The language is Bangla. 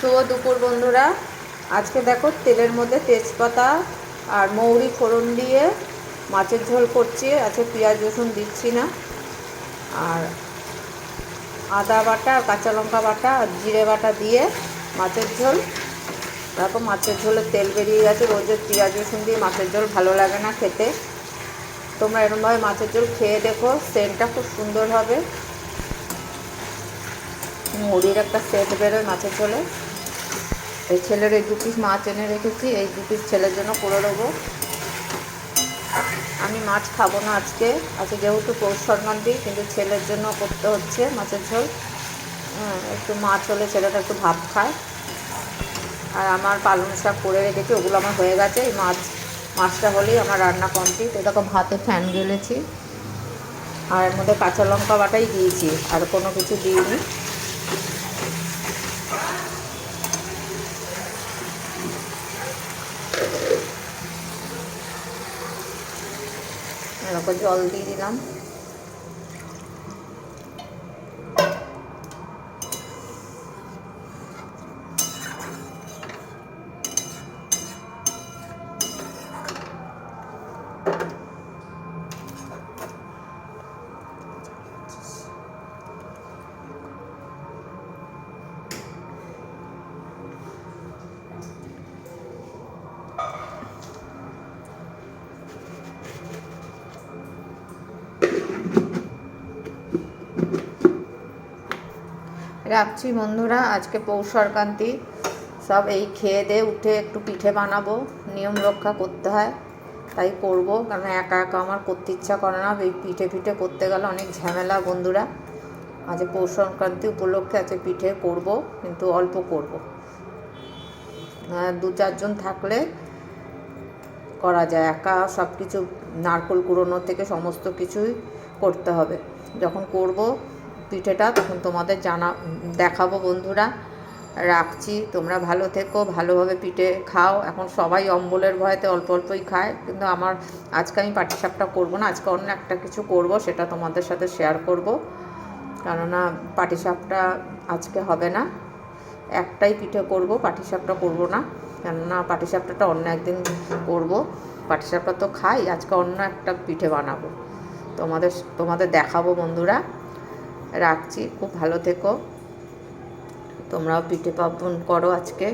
শুভ দুপুর বন্ধুরা। আজকে দেখো তেলের মধ্যে তেজপাতা আর মৌরি ফোড়ন দিয়ে মাছের ঝোল করছি। আজকে পেঁয়াজ রসুন দিচ্ছি না, আর আদা বাটা আর কাঁচা লঙ্কা বাটা আর জিরে বাটা দিয়ে মাছের ঝোল। তারপর মাছের ঝোলের তেল বেরিয়ে গেছে। রোজের পেঁয়াজ রসুন দিয়ে মাছের ঝোল ভালো লাগে না খেতে। তোমরা এরকমভাবে মাছের ঝোল খেয়ে দেখো, সেন্টটা খুব সুন্দর হবে। মুড়ির একটা সেট বেরোয় মাছের ঝোলে। এই ছেলের এই 2 পিস মাছ এনে রেখেছি, এই 2 পিস ছেলের জন্য করে দেবো। আমি মাছ খাবো না আজকে যেহেতু পৌষ সংক্রান্তি, কিন্তু ছেলের জন্য করতে হচ্ছে মাছের ঝোল। একটু মাছ হলে ছেলেটা একটু ভাত খায়। আর আমার পালং শাক করে রেখেছি, ওগুলো আমার হয়ে গেছে। এই মাছটা হলেই আমার রান্না কমপ্লিট। এরকম ভাতে ফ্যান গেলেছি, আর এর মধ্যে কাঁচা লঙ্কা বাটাই দিয়েছি, আর কোনো কিছু দিইনি। এরকম জল দিয়ে দিলাম। রাখছি বন্ধুরা, আজকে পৌষ সংক্রান্তি। সব এই খেয়ে দিয়ে উঠে একটু পিঠে বানাবো, নিয়ম রক্ষা করতে হয়, তাই করব। কারণ একা একা আমার করতে ইচ্ছা করে না। এই পিঠে করতে গেলে অনেক ঝামেলা বন্ধুরা। আজ পৌষ সংক্রান্তি উপলক্ষে আজকে পিঠে করব, কিন্তু অল্প করব। 2-4 জন থাকলে করা যায়, একা সব কিছু নারকেল কুড়োনো থেকে সমস্ত কিছুই করতে হবে। যখন করব পিঠেটা তখন তোমাদের দেখাবো বন্ধুরা। রাখছি, তোমরা ভালো থেকো, ভালোভাবে পিঠে খাও। এখন সবাই অম্বলের ভয়েতে অল্প অল্পই খায়, কিন্তু আজকে আমি পাটিসাপটা করবো না। আজকে অন্য একটা কিছু করব, সেটা তোমাদের সাথে শেয়ার করব। কেননা পাটিসাপটা আজকে হবে না, একটাই পিঠে করব, পাটিসাপটা করব না। কেননা পাটিসাপটাটা অন্য একদিন করব। পাটিসাপটা তো খাই, আজকে অন্য একটা পিঠে বানাবো, তোমাদের দেখাবো বন্ধুরা। রাখছি, খুব ভালো থেকো। তোমরাও পিঠে পার্বণ করো আজকে।